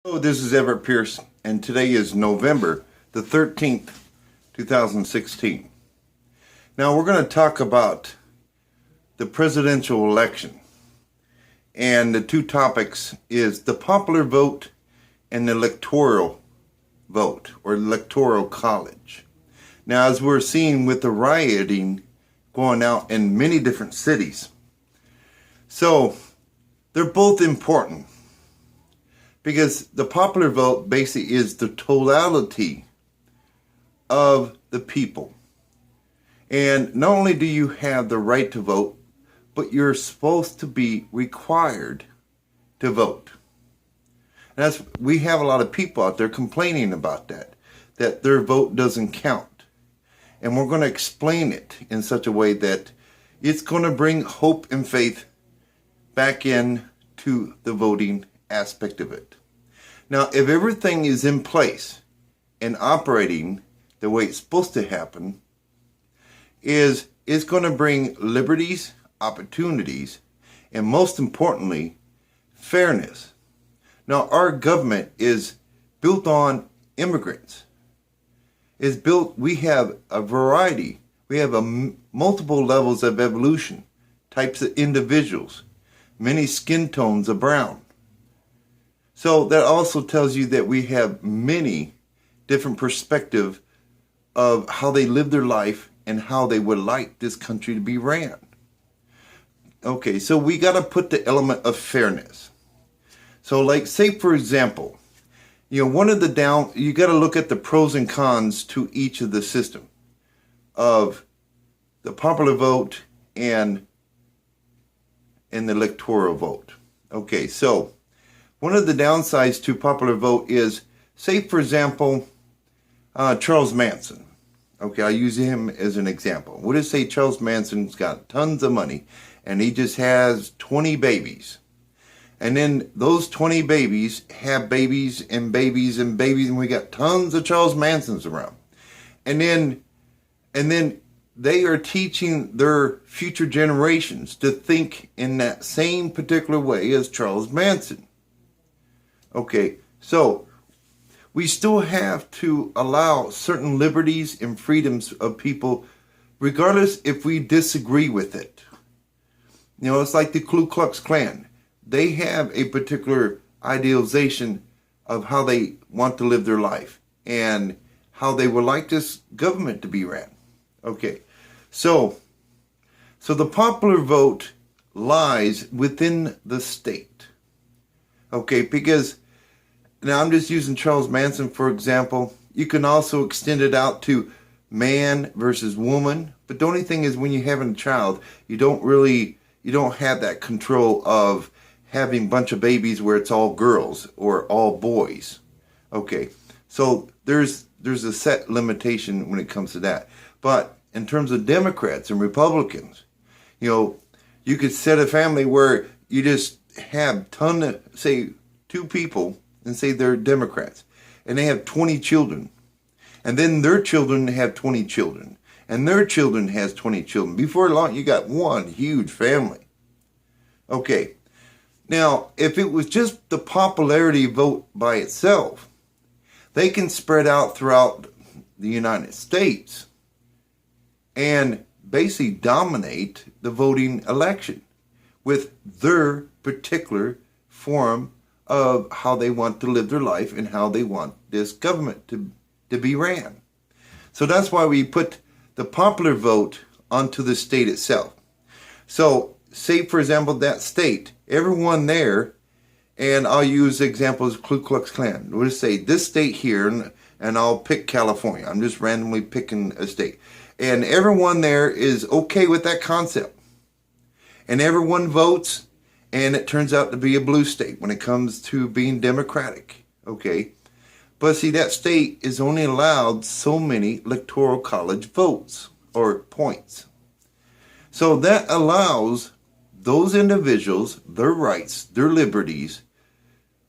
Hello, this is Everett Pierce, and today is November the 13th, 2016. Now, we're going to talk about the presidential election, and the two topics is the popular vote and the electoral vote, or electoral college. Now, as we're seeing with the rioting going out in many different cities, so they're both important. Because the popular vote basically is the totality of the people. And not only do you have the right to vote, but you're supposed to be required to vote. And we have a lot of people out there complaining about that their vote doesn't count. And we're going to explain it in such a way that it's going to bring hope and faith back in to the voting aspect of it. Now, if everything is in place and operating the way it's supposed to happen, it's going to bring liberties, opportunities, and most importantly, fairness. Now, our government is built on immigrants. We have a variety. We have multiple levels of evolution, types of individuals, many skin tones of brown. So that also tells you that we have many different perspectives of how they live their life and how they would like this country to be ran. Okay, so we got to put the element of fairness. So like, say for example, you got to look at the pros and cons to each of the system of the popular vote and the electoral vote. Okay, so one of the downsides to popular vote is, say for example, Charles Manson. Okay, I use him as an example. We'll just say Charles Manson's got tons of money and he just has 20 babies. And then those 20 babies have babies and babies and babies, and we got tons of Charles Mansons around. And then they are teaching their future generations to think in that same particular way as Charles Manson. Okay, so we still have to allow certain liberties and freedoms of people, regardless if we disagree with it. You know, it's like the Ku Klux Klan. They have a particular idealization of how they want to live their life and how they would like this government to be ran. Okay, so the popular vote lies within the state. Okay, because now I'm just using Charles Manson for example. You can also extend it out to man versus woman. But the only thing is, when you're having a child, you don't have that control of having a bunch of babies where it's all girls or all boys. Okay, so there's a set limitation when it comes to that. But in terms of Democrats and Republicans, you could set a family where you just have say 2 people, and say they're Democrats, and they have 20 children, and then their children have 20 children, and their children has 20 children. Before long, you got one huge family. Okay, now if it was just the popularity vote by itself, they can spread out throughout the United States and basically dominate the voting election with their particular form of how they want to live their life and how they want this government to be ran. So that's why we put the popular vote onto the state itself. So say for example that state, everyone there, and I'll use examples Ku Klux Klan. We'll just say this state here, and I'll pick California. I'm just randomly picking a state. And everyone there is okay with that concept. And everyone votes, and it turns out to be a blue state when it comes to being democratic. Okay, but see, that state is only allowed so many electoral college votes or points. So that allows those individuals their rights, their liberties,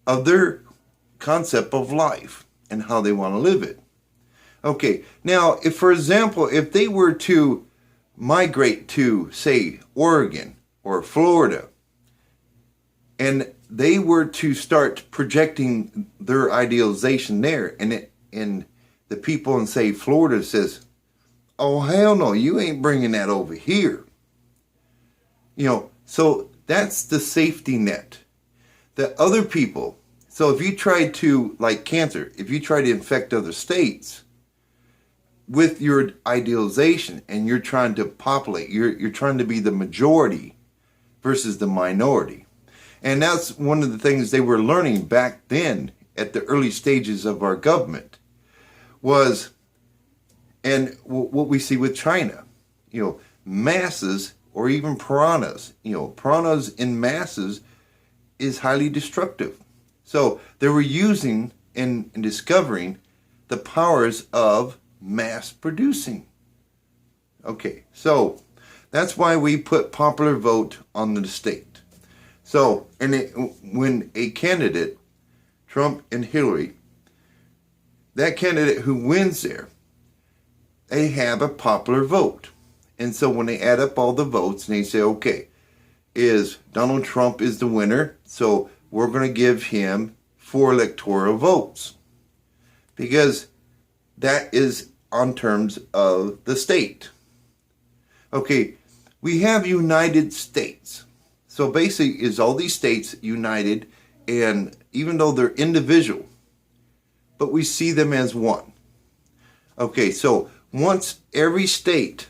of their concept of life and how they want to live it. Okay, now, if, for example, if they were to migrate to, say, Oregon or Florida, and they were to start projecting their idealization there, and the people in, say, Florida says, oh, hell no, you ain't bringing that over here. So that's the safety net. The other people, so if you try to, like cancer, if you try to infect other states with your idealization and you're trying to populate, you're trying to be the majority versus the minority. And that's one of the things they were learning back then at the early stages of our government was, and what we see with China, masses or even piranhas, piranhas in masses is highly destructive. So they were using and discovering the powers of mass producing. Okay, so that's why we put popular vote on the state. So, when a candidate, Trump and Hillary, that candidate who wins there, they have a popular vote. And so when they add up all the votes and they say, okay, Donald Trump is the winner, so we're going to give him 4 electoral votes. Because that is on terms of the state. Okay, we have United States. So basically, is all these states united, and even though they're individual, but we see them as one. Okay, so once every state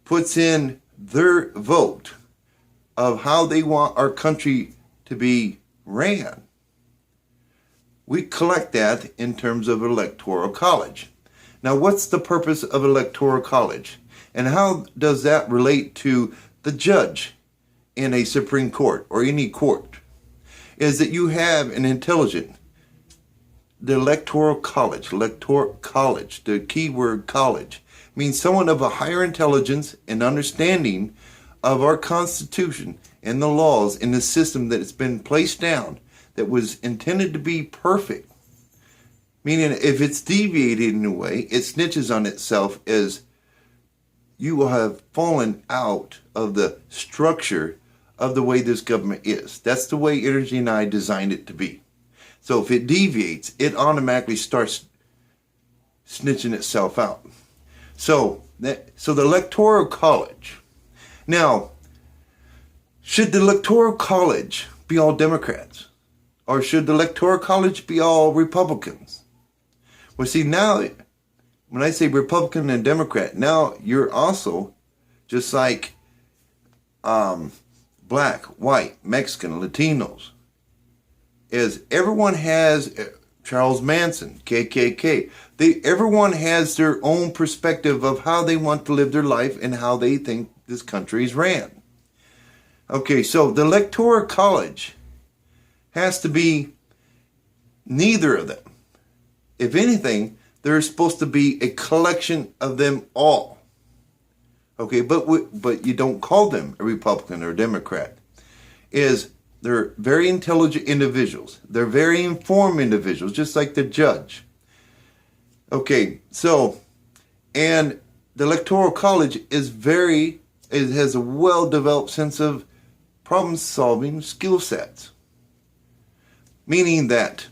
puts in their vote of how they want our country to be ran, we collect that in terms of electoral college. Now, what's the purpose of electoral college? And how does that relate to the judge in a Supreme Court or any court? Is that you have an intelligent, the electoral college, the key word college, means someone of a higher intelligence and understanding of our Constitution and the laws and the system that has been placed down that was intended to be perfect. Meaning if it's deviated in a way, it snitches on itself as you will have fallen out of the structure of the way this government is. That's the way Energy and I designed it to be. So if it deviates, it automatically starts snitching itself out. So the Electoral College. Now, should the Electoral College be all Democrats? Or should the Electoral College be all Republicans? Well, see, now, when I say Republican and Democrat, now you're also just like black, white, Mexican, Latinos. Is everyone has Charles Manson, KKK. Everyone has their own perspective of how they want to live their life and how they think this country is ran. Okay, so the Electoral College has to be neither of them. If anything, there's supposed to be a collection of them all. Okay, but you don't call them a Republican or a Democrat. They're very intelligent individuals. They're very informed individuals, just like the judge. Okay, so, and the Electoral College it has a well-developed sense of problem-solving skill sets. Meaning that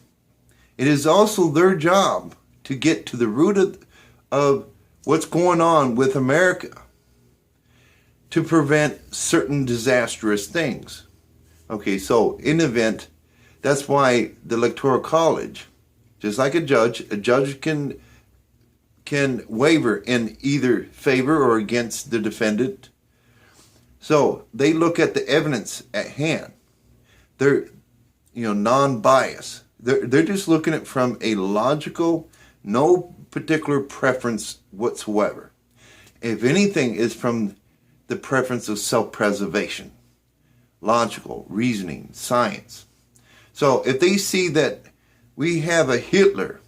it is also their job to get to the root of what's going on with America to prevent certain disastrous things. Okay, so in event, that's why the Electoral College, just like a judge can waver in either favor or against the defendant. So they look at the evidence at hand. They're, non-biased. They're just looking at it from a logical, no particular preference whatsoever. If anything, is from the preference of self-preservation. Logical, reasoning, science. So if they see that we have a Hitler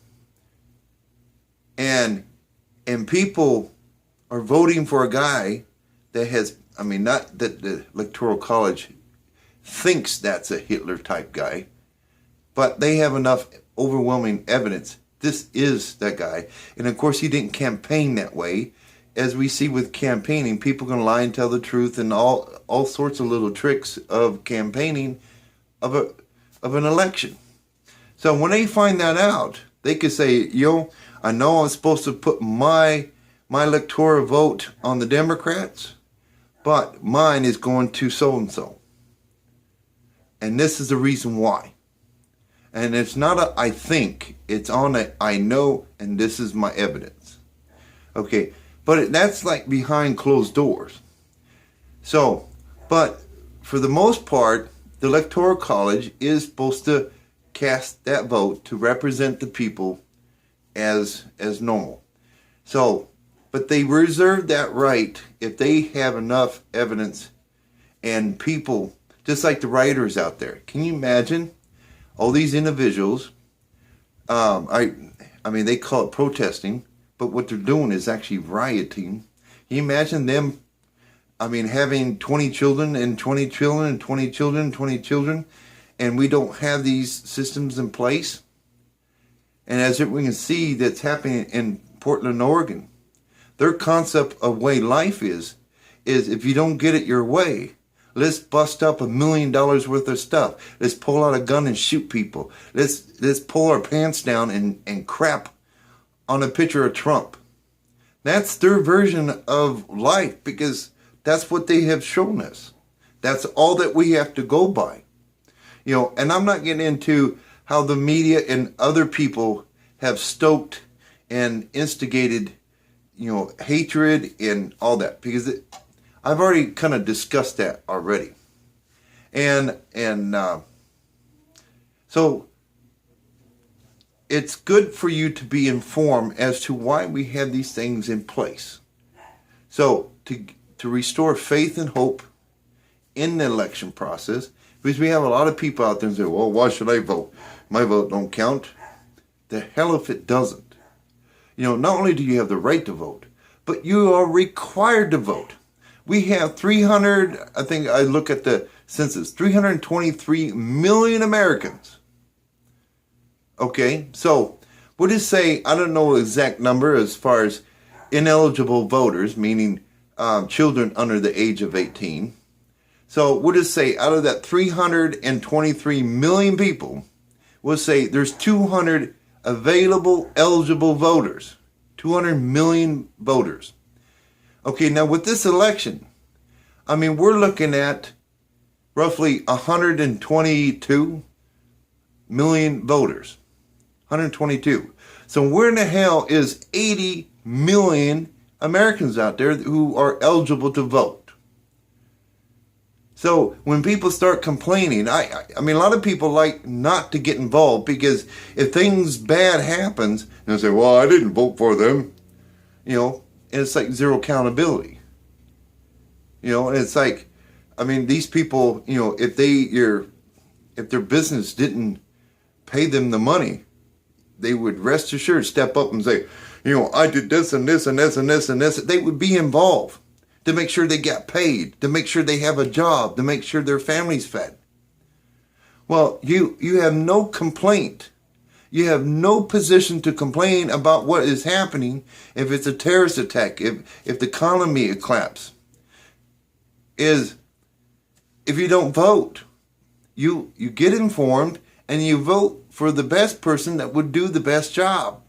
and people are voting for a guy that has, not that the Electoral College thinks that's a Hitler type guy, but they have enough overwhelming evidence. This is that guy. And of course he didn't campaign that way. As we see with campaigning, people can lie and tell the truth and all sorts of little tricks of campaigning of an election. So when they find that out, they could say, I know I'm supposed to put my electoral vote on the Democrats, but mine is going to so-and-so. And this is the reason why. And it's not a I think, it's on a I know, and this is my evidence. Okay, but that's like behind closed doors. So, but for the most part, the Electoral College is supposed to cast that vote to represent the people as normal. So, but they reserve that right if they have enough evidence and people, just like the writers out there. Can you imagine all these individuals? I mean, they call it protesting, but what they're doing is actually rioting. Can you imagine them? I mean, having 20 children and 20 children and 20 children and 20 children, and we don't have these systems in place. And as we can see, that's happening in Portland, Oregon. Their concept of way life is if you don't get it your way, let's bust up $1 million worth of stuff. Let's pull out a gun and shoot people. Let's pull our pants down and crap on a picture of Trump. That's their version of life, because that's what they have shown us. That's all that we have to go by. And I'm not getting into how the media and other people have stoked and instigated, hatred and all that, because I've already kind of discussed that already. So it's good for you to be informed as to why we have these things in place. So to restore faith and hope in the election process, because we have a lot of people out there and say, well, why should I vote? My vote don't count. The hell if it doesn't. Not only do you have the right to vote, but you are required to vote. We have 300, I think I look at the census, 323 million Americans. Okay, so what does say, I don't know the exact number as far as ineligible voters, meaning children under the age of 18. So what does say, out of that 323 million people, we'll say there's 200 available eligible voters, 200 million voters. Okay, now with this election, I mean, we're looking at roughly 122 million voters. 122. So where in the hell is 80 million Americans out there who are eligible to vote? So when people start complaining, I mean, a lot of people like not to get involved, because if things bad happens, they'll say, well, I didn't vote for them. And it's like zero accountability. And it's like, I mean, these people, if their business didn't pay them the money, they would rest assured step up and say, I did this and this and this and this and this. They would be involved to make sure they get paid, to make sure they have a job, to make sure their family's fed. Well, you have no complaint. You have no position to complain about what is happening if it's a terrorist attack, if the economy collapses. If you don't vote, you get informed and you vote for the best person that would do the best job.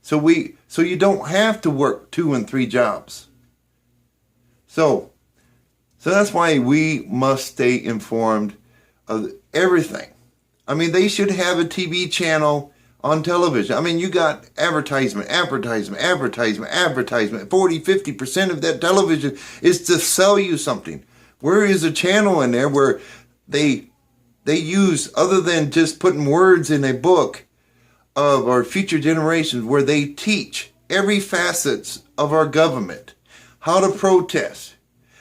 So you don't have to work 2 and 3 jobs. So that's why we must stay informed of everything. I mean, they should have a TV channel on television. I mean, you got advertisement. 40, 50% of that television is to sell you something. Where is a channel in there where they use, other than just putting words in a book of our future generations, where they teach every facet of our government, how to protest,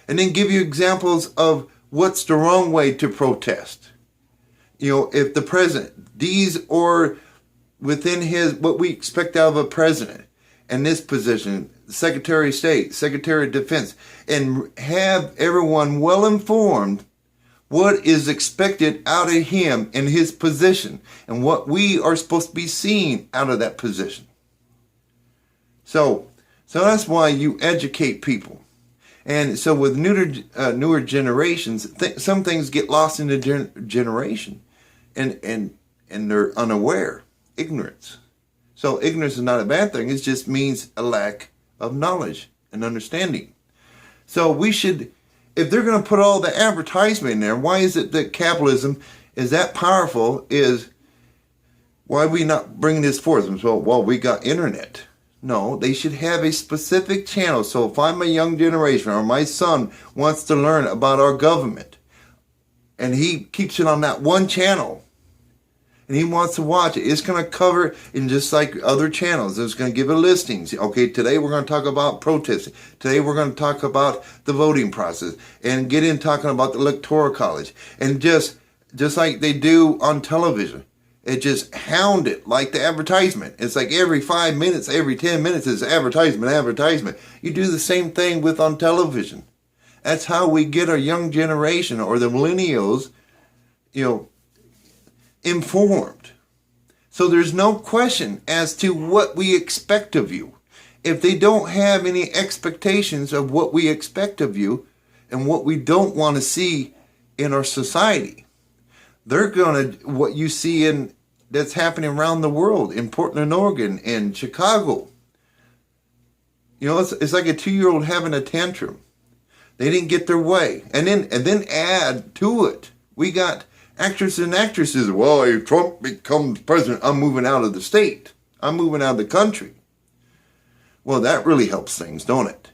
and then give you examples of what's the wrong way to protest. If the president, these are within what we expect out of a president in this position, Secretary of State, Secretary of Defense, and have everyone well informed what is expected out of him in his position and what we are supposed to be seeing out of that position. So that's why you educate people. And so with newer generations, some things get lost in the generation, and they're unaware, ignorance. So ignorance is not a bad thing. It just means a lack of knowledge and understanding. So we should, if they're going to put all the advertisement in there, why is it that capitalism is that powerful? Is why are we not bringing this forth? So, well, we got internet. No, they should have a specific channel. So if I'm a young generation or my son wants to learn about our government and he keeps it on that one channel and he wants to watch it, it's going to cover in just like other channels. It's going to give it listings. Okay, today we're going to talk about protesting. Today we're going to talk about the voting process and get in talking about the Electoral College. And just like they do on television. It just hound it like the advertisement. It's like every 5 minutes, every 10 minutes is advertisement. You do the same thing with on television. That's how we get our young generation or the millennials, informed. So there's no question as to what we expect of you. If they don't have any expectations of what we expect of you and what we don't want to see in our society, they're going to, what you see that's happening around the world, in Portland, Oregon, and Chicago. It's like a 2-year-old having a tantrum. They didn't get their way. And then add to it, we got actors and actresses. Well, if Trump becomes president, I'm moving out of the state. I'm moving out of the country. Well, that really helps things, don't it?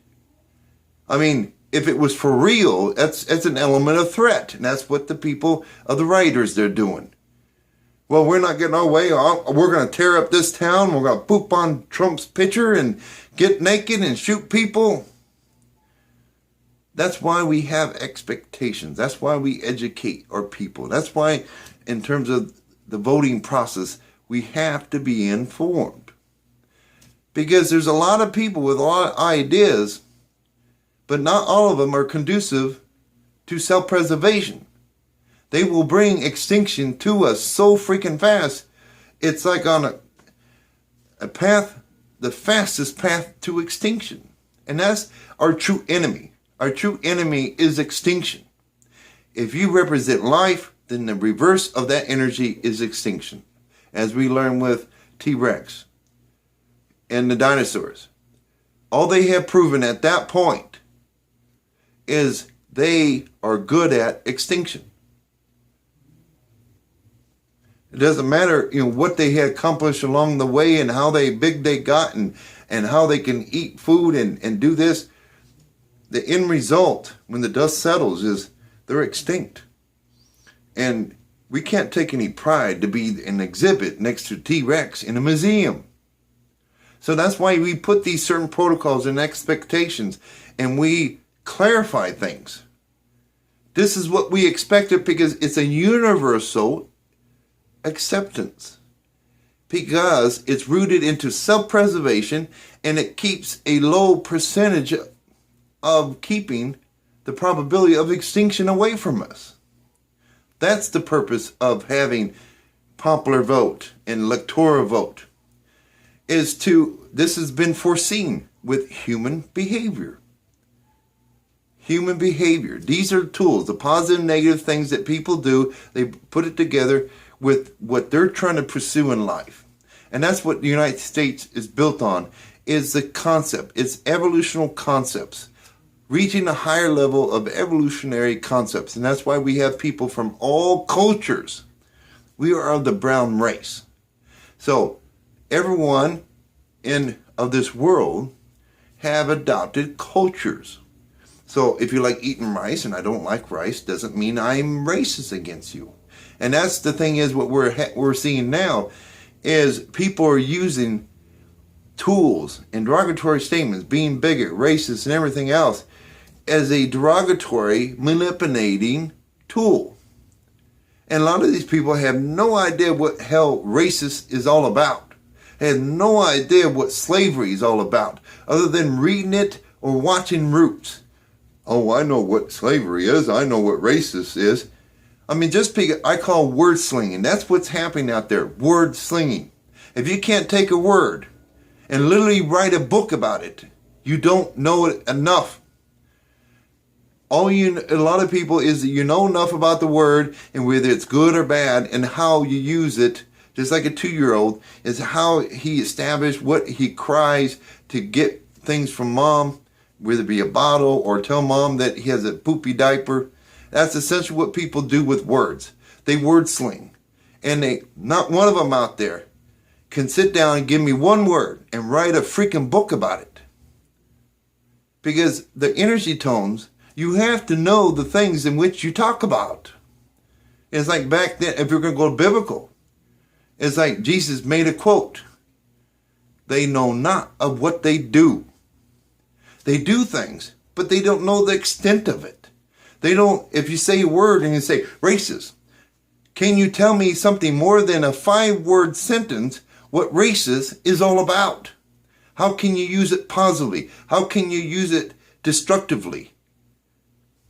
I mean, if it was for real, that's an element of threat. And that's what the people of the writers, they're doing. Well, we're not getting our way. We're going to tear up this town. We're going to poop on Trump's picture and get naked and shoot people. That's why we have expectations. That's why we educate our people. That's why, in terms of the voting process, we have to be informed. Because there's a lot of people with a lot of ideas, but not all of them are conducive to self-preservation. They will bring extinction to us so freaking fast. It's like on a path, the fastest path to extinction. And that's our true enemy. Our true enemy is extinction. If you represent life, then the reverse of that energy is extinction. As we learn with T-Rex and the dinosaurs. All they have proven at that point is they are good at extinction. It doesn't matter, what they had accomplished along the way and how big they got and how they can eat food and do this. The end result, when the dust settles, is they're extinct. And we can't take any pride to be an exhibit next to T-Rex in a museum. So that's why we put these certain protocols and expectations and we clarify things. This is what we expected because it's a universal acceptance. Because it's rooted into self-preservation and it keeps a low percentage of keeping the probability of extinction away from us. That's the purpose of having popular vote and electoral vote. This has been foreseen with human behavior. Human behavior. These are tools, the positive and negative things that people do. They put it together with what they're trying to pursue in life. And that's what the United States is built on, is the concept. It's evolutional concepts. Reaching a higher level of evolutionary concepts. And that's why we have people from all cultures. We are of the brown race. So everyone of this world have adopted cultures. So if you like eating rice and I don't like rice, doesn't mean I'm racist against you. And that's the thing is what we're seeing now is people are using tools and derogatory statements, being bigot, racist, and everything else as a derogatory, manipulating tool. And a lot of these people have no idea what hell racist is all about. They have no idea what slavery is all about, other than reading it or watching Roots. Oh, I know what slavery is. I know what racist is. I mean, I call word slinging. That's what's happening out there, word slinging. If you can't take a word and literally write a book about it, you don't know it enough. A lot of people is that you know enough about the word and whether it's good or bad and how you use it, just like a 2-year-old, is how he established what he cries to get things from mom, whether it be a bottle or tell mom that he has a poopy diaper. That's essentially what people do with words. They word sling. And not one of them out there can sit down and give me one word and write a freaking book about it. Because the energy tones, you have to know the things in which you talk about. It's like back then, if you're going to go biblical, it's like Jesus made a quote. They know not of what they do. They do things, but they don't know the extent of it. They don't, if you say a word and you say racist, can you tell me something more than a 5-word sentence what racist is all about? How can you use it positively? How can you use it destructively?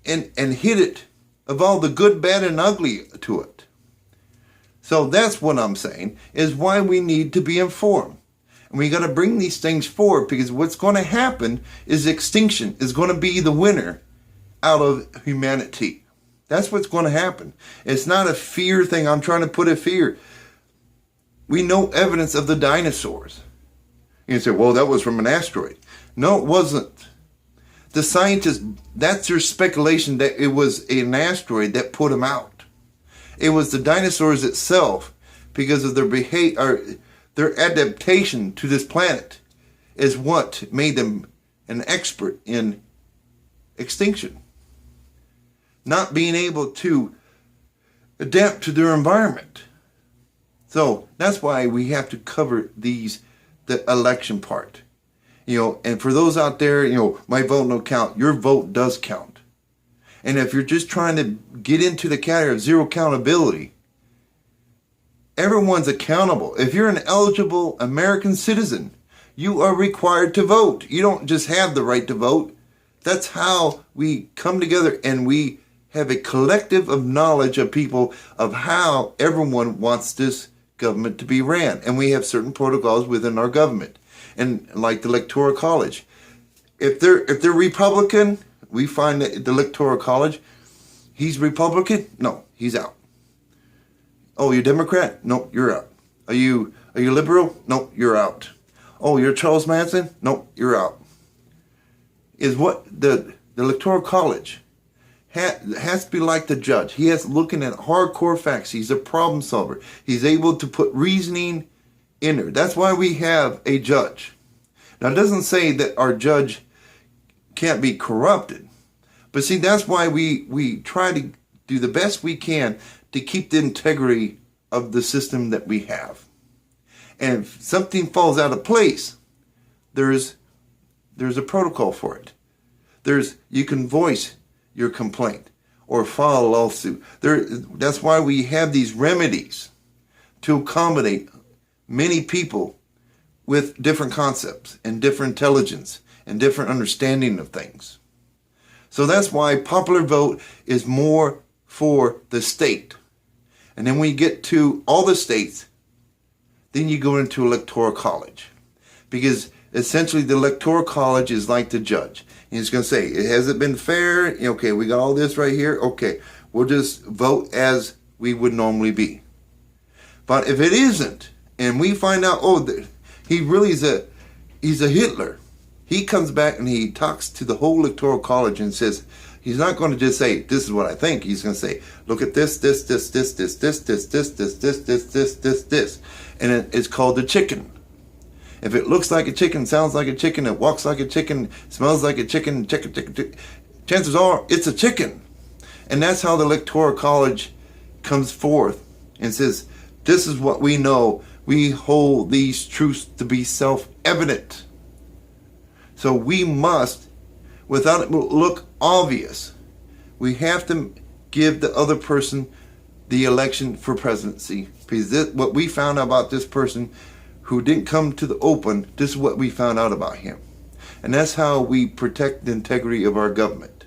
And hit it of all the good, bad, and ugly to it. So that's what I'm saying, is why we need to be informed. And we got to bring these things forward, because what's going to happen is extinction is going to be the winner out of humanity. That's what's going to happen. It's not a fear thing. I'm trying to put a fear. We know evidence of the dinosaurs. You say, well, that was from an asteroid. No, it wasn't. The scientists, that's their speculation that it was an asteroid that put them out. It was the dinosaurs itself, because of their behavior, their adaptation to this planet is what made them an expert in extinction. Not being able to adapt to their environment. So that's why we have to cover the election part. And for those out there, my vote don't count. Your vote does count. And if you're just trying to get into the category of zero accountability, everyone's accountable. If you're an eligible American citizen, you are required to vote. You don't just have the right to vote. That's how we come together and we have a collective of knowledge of people of how everyone wants this government to be ran. And we have certain protocols within our government. And like the Electoral College, if they're Republican, we find that the Electoral College, he's Republican? No, he's out. Oh, you're Democrat? No, you're out. Are you liberal? No, you're out. Oh, you're Charles Manson? No, you're out. Is what the Electoral College has to be like the judge. He has looking at hardcore facts. He's a problem solver. He's able to put reasoning in there. That's why we have a judge. Now, it doesn't say that our judge can't be corrupted. But see, that's why we try to do the best we can to keep the integrity of the system that we have. And if something falls out of place, there's a protocol for it. You can voice your complaint or file a lawsuit. That's why we have these remedies to accommodate many people with different concepts and different intelligence and different understanding of things. So that's why popular vote is more for the state. And then when you get to all the states, then you go into Electoral College. Because essentially the Electoral College is like the judge. And he's going to say, has it been fair? Okay, we got all this right here. Okay, we'll just vote as we would normally be. But if it isn't, and we find out, he really he's a Hitler. He comes back and he talks to the whole Electoral College and says, he's not going to just say, this is what I think. He's going to say, look at this. And it's called the chicken. If it looks like a chicken, sounds like a chicken, it walks like a chicken, smells like a chicken, chances are it's a chicken. And that's how the Electoral College comes forth and says, this is what we know. We hold these truths to be self-evident. So we must, without it look obvious, we have to give the other person the election for presidency. Because what we found out about this person who didn't come to the open, this is what we found out about him. And that's how we protect the integrity of our government,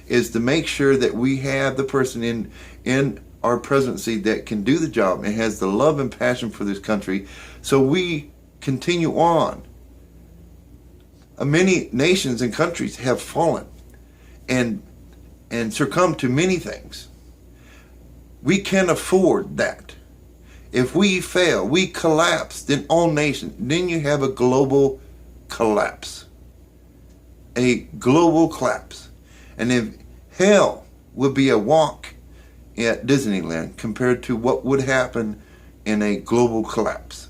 is to make sure that we have the person in our presidency that can do the job and has the love and passion for this country, so we continue on. Many nations and countries have fallen, and and succumb to many things. We can't afford that. If we fail, we collapse, then all nations, then you have a global collapse. A global collapse. And if hell would be a walk at Disneyland compared to what would happen in a global collapse.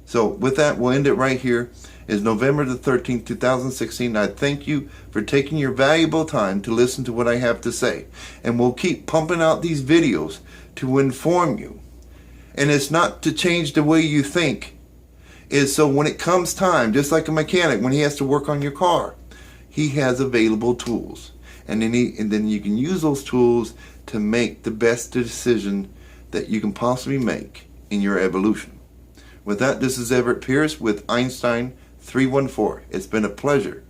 So with that, we'll end it right here. It's November the 13th, 2016. I thank you for taking your valuable time to listen to what I have to say. And we'll keep pumping out these videos to inform you. And it's not to change the way you think. It's so when it comes time, just like a mechanic, when he has to work on your car, he has available tools. And then you can use those tools to make the best decision that you can possibly make in your evolution. With that, this is Everett Pierce with Einstein 314. It's been a pleasure